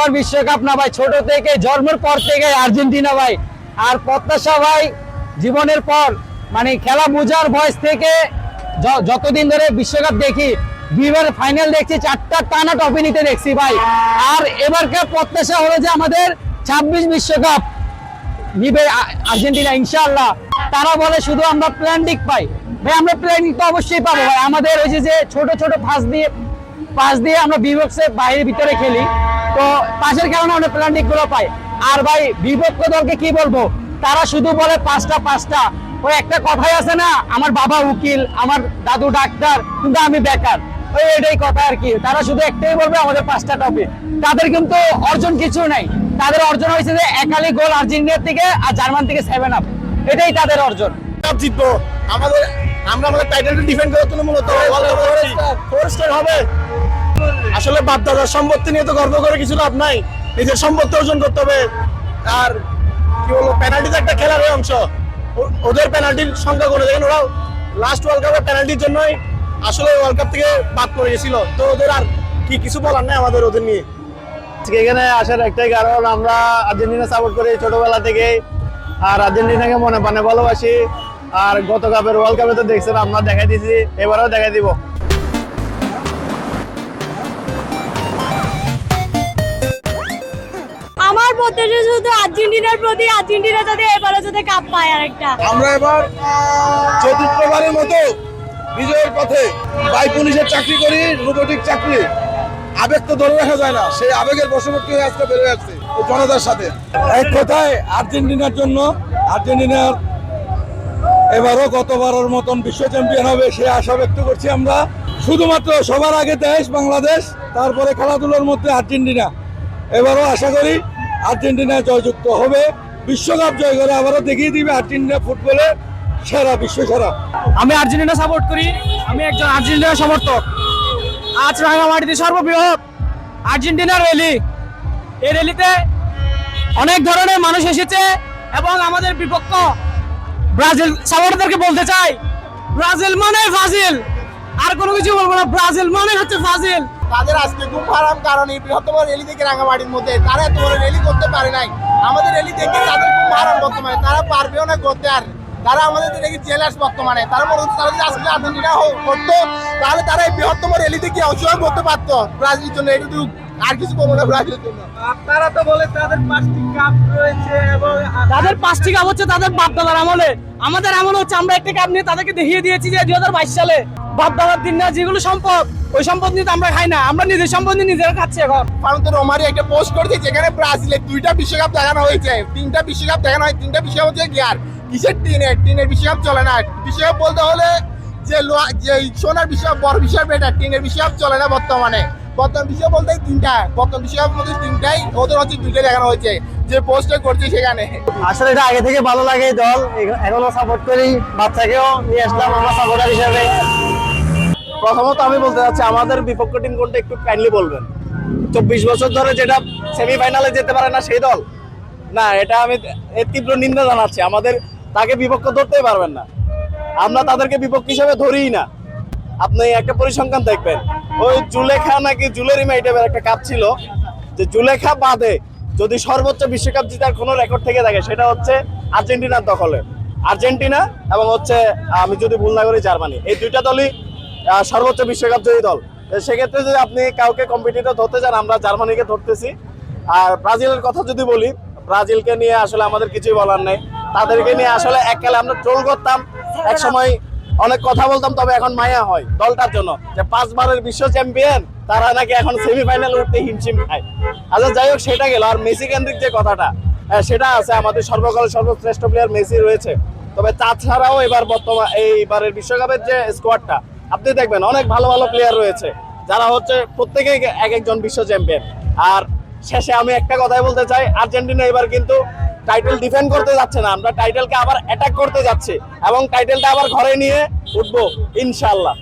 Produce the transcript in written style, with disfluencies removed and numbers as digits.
সবার বিশ্বকাপ না ভাই, ছোট থেকে জন্মের পর থেকে আর্জেন্টিনা ভাই। আর প্রত্যাশা ভাই জীবনের পর, মানে খেলা বোঝার বয়স থেকে যতদিন ধরে বিশ্বকাপ দেখি, দুইবার ফাইনাল দেখছি, 4টা টানা ট্রফি নিতে দেখছি ভাই। আর এবারকার প্রত্যাশা হলো যে আমাদের 26 বিশ্বকাপ নিবে আর্জেন্টিনা ইনশাআল্লাহ। তারা বলে শুধু আমরা প্ল্যান্ডিক পাই ভাই, আমরা প্ল্যান্ডিক তো অবশ্যই পাবো ভাই। আমাদের ওই যে ছোট ছোট পাস দিয়ে আমরা বিপক্ষে বাইরে ভিতরে খেলি, তো পাশের কারণে আমরা প্ল্যান্ডিক গুলো পাই। আর ভাই বিপক্ষ দলকে কি বলবো, তারা শুধু বলে পাঁচটা। ওই একটা কথাই আছে না, আমার বাবা উকিল, আমার দাদু ডাক্তার, কিন্তু আমি বেকার, ওই এটাই কথা আর কি। তারা শুধু একটাই বলবে আমাদের 5টা ট্রফি। তাদের কিন্তু অর্জন কিছু নাই, তাদের অর্জন হয়েছে যে একালি গোল আর্জেন্টিনার থেকে আর জার্মান থেকে 7 আপ, এটাই তাদের অর্জন। জিতবো আমরা আমাদের টাইটেলটা ডিফেন্ড করার জন্য মূলত ফোর স্টার হবে। আসলে বাপ-দাদার সম্পত্তি নিয়ে তো গর্ব করে কিছু লাভ নাই, নিজের সম্পত্তি অর্জন করতে হবে। আর কি বলবো, পেনাল্টি তো একটা খেলার অংশ, ওদের পেনাল্টির সংখ্যা করে দেখেন, ওরা লাস্ট ওয়ার্ল্ড কাপে পেনাল্টির জন্যই আসলে ওয়ার্ল্ড কাপ থেকে বাদ পড়ে গেছিল। তো ওদের আর কি কিছু বলার নাই আমাদের ওদের নিয়ে। এখানে আসার একটাই কারণ, আমরা আর্জেন্টিনা সাপোর্ট করি ছোটবেলা থেকে, আর আর্জেন্টিনাকে মনে প্রাণে ভালোবাসি। আর গত কাপের ওয়ার্ল্ড কাপে তো দেখছেন আমরা দেখাই দিয়েছি, এবারেও দেখাই দিব। আমার প্রত্যাশা শুধু আর্জেন্টিনার প্রতি, আর্জেন্টিনা যাতে এবারে যাতে কাপ পায় আরেকটা। আমরা এবার চতুর্থবারের মতো বিজয়ের পথে। বাই পুলিশের চাকরি করি, রোবোটিক চাকরি, আবেগ তো ধরে রাখা যায় না, সেই আবেগের বশবর্তী হয়ে আজকে বেরোয় আসছে জনতার সাথে। এক কথায় আর্জেন্টিনার জন্য, আর্জেন্টিনার এবারও গতবারের মতন বিশ্ব চ্যাম্পিয়ন হবে সে আশা ব্যক্ত করছি আমরা। শুধুমাত্র সবার আগে দেশ বাংলাদেশ, তারপরে খেলাধুলার মধ্যে আর্জেন্টিনা। এবারও আশা করি আর্জেন্টিনা জয়যুক্ত হবে, বিশ্বকাপ জয় করে আবারও দেখিয়ে দিবে আর্জেন্টিনা ফুটবলে সেরা, বিশ্ব সেরা। আমি আর্জেন্টিনা সাপোর্ট করি, আমি একজন আর্জেন্টিনা সমর্থক। আজ রাঙামাটিতে সর্ববৃহৎ আর্জেন্টিনার র্যালি, এই র্যালিতে অনেক ধরনের মানুষ এসেছে এবং আমাদের বিপক্ষ ব্রাজিল সাপোর্টারদেরকে বলতে চাই, ব্রাজিল মানে ফাজিল, আর কোনো কিছু বলবো না, ব্রাজিল মানে হচ্ছে ফাজিল। তাদের আজকে ঘুম হারাম, কারণ এই বৃহত্তম র্যালি থেকে রাঙামাটির মধ্যে তারা এত বড় র্যালি করতে পারে নাই। আমাদের র্যালি দেখে তাদের ঘুম হারাম বর্তমানে, তারা পারবেও না করতে। আর তারা আমাদের দেখে জেলাস বর্তমানে, তারা মনে হচ্ছে তারা যদি আজকে আর্জেন্টিনা করতো তাহলে তারা এই বৃহত্তম র্যালি থেকে অংশগ্রহণ করতে পারতো ব্রাজিলের জন্য। এটুকু আর কিছু বলবো না ব্রাজিলের জন্য। আপনারা তো বলে তাদের 5টি কাপ রয়েছে, এবং তাদের 5টি কাপ হচ্ছে তাদের বাপ-দাদার আমলে, আমাদের আমল হচ্ছে আমরা একটা কাপ নিয়ে তাদেরকে দেখিয়ে দিয়েছি যে 2022 সালে বাপ-দাদার দিন না যেগুলো সম্পদ, ওই সম্পদ নিয়ে তো আমরা খাই না, আমরা নিজের সম্পদ নিয়ে নিজেরা খাচ্ছি। এখন ফারুক রোমারি একটা পোস্ট করেছে যেখানে ব্রাজিলের 2টা বিশ্বকাপ দেখানো হয়েছে, 3টা বিশ্বকাপ দেখানো হয়, 3টা বিশ্বকাপ হচ্ছে গিয়ার কিসের টিনের বিশ্বকাপ চলে না। বিশ্বকাপ বলতে হলে যে সোনার বিশ্বকাপ, বড় বিশ্বকাপ, এটা টিনের বিশ্বকাপ চলে না বর্তমানে। বর্তমান বিশ্বকাপ বলতে 3টা, বর্তমান বিশ্বকাপ মধ্যে 3টাই, ওদের হচ্ছে 2টা দেখানো হয়েছে যে পোস্টে করছে সেখানে। আসলে এটা আগে থেকে ভালো লাগে দল, এখনো সাপোর্ট করি, বাচ্চাকেও নিয়ে আসলাম আমরা সাপোর্টার হিসেবে। প্রথমত আমি বলতে চাচ্ছি আমাদের বিপক্ষ টিম কোনটা একটু কাইন্ডলি বলবেন। 24 বছর ধরে যেটা সেমিফাইনালে যেতে পারে না সেই দল না, এটা আমি তীব্র নিন্দা জানাচ্ছি। আমাদের তাকে বিপক্ষ ধরতেই পারবেন না, আমরা তাদেরকে বিপক্ষ হিসেবে ধরিই না। আপনি একটা পরিসংখ্যান দেখবেন, ওই জুলেখা নাকি জুলেরিমা এই টাইপের একটা কাপ ছিল, যে জুলেখা বাদে যদি সর্বোচ্চ বিশ্বকাপ জেতার কোনো রেকর্ড থেকে থাকে সেটা হচ্ছে আর্জেন্টিনার দখলে। আর্জেন্টিনা এবং হচ্ছে আমি যদি ভুল না করি জার্মানি, এই 2টা দলই সর্বোচ্চ বিশ্বকাপ জয়ী দল। সেক্ষেত্রে যদি আপনি কাউকে কম্পিটিটর ধরতে চান, আমরা জার্মানিকে ধরতেছি। আর ব্রাজিলের কথা যদি বলি, ব্রাজিলকে নিয়ে আসলে আমাদের কিছুই বলার নেই। তাদেরকে নিয়ে আসলে এককালে আমরা ট্রোল করতাম, এক সময় অনেক কথা বলতাম, তবে এখন মায়া হয় দলটার জন্য যে 5 বারের বিশ্ব চ্যাম্পিয়ন, তারা নাকি এখন সেমিফাইনাল উঠতে হিমশিম খায়। আচ্ছা যাই হোক, সেটা গেল। আর মেসি কেন্দ্রিক যে কথাটা, সেটা আছে, আমাদের সর্বকালের সর্বশ্রেষ্ঠ প্লেয়ার মেসি রয়েছে, তবে তাছাড়াও এইবারের বিশ্বকাপের যে স্কোয়াডটা আপনি দেখবেন অনেক ভালো ভালো প্লেয়ার রয়েছে, যারা হচ্ছে প্রত্যেকেই এক একজন বিশ্ব চ্যাম্পিয়ন। আর শেষে আমি একটা কথাই বলতে চাই, আর্জেন্টিনা এবার কিন্তু টাইটেল ডিফেন্ড করতে যাচ্ছে না, আমরা টাইটেলকে আবার অ্যাটাক করতে যাচ্ছি এবং টাইটেলটা আবার ঘরে নিয়ে উঠবো ইনশাআল্লাহ।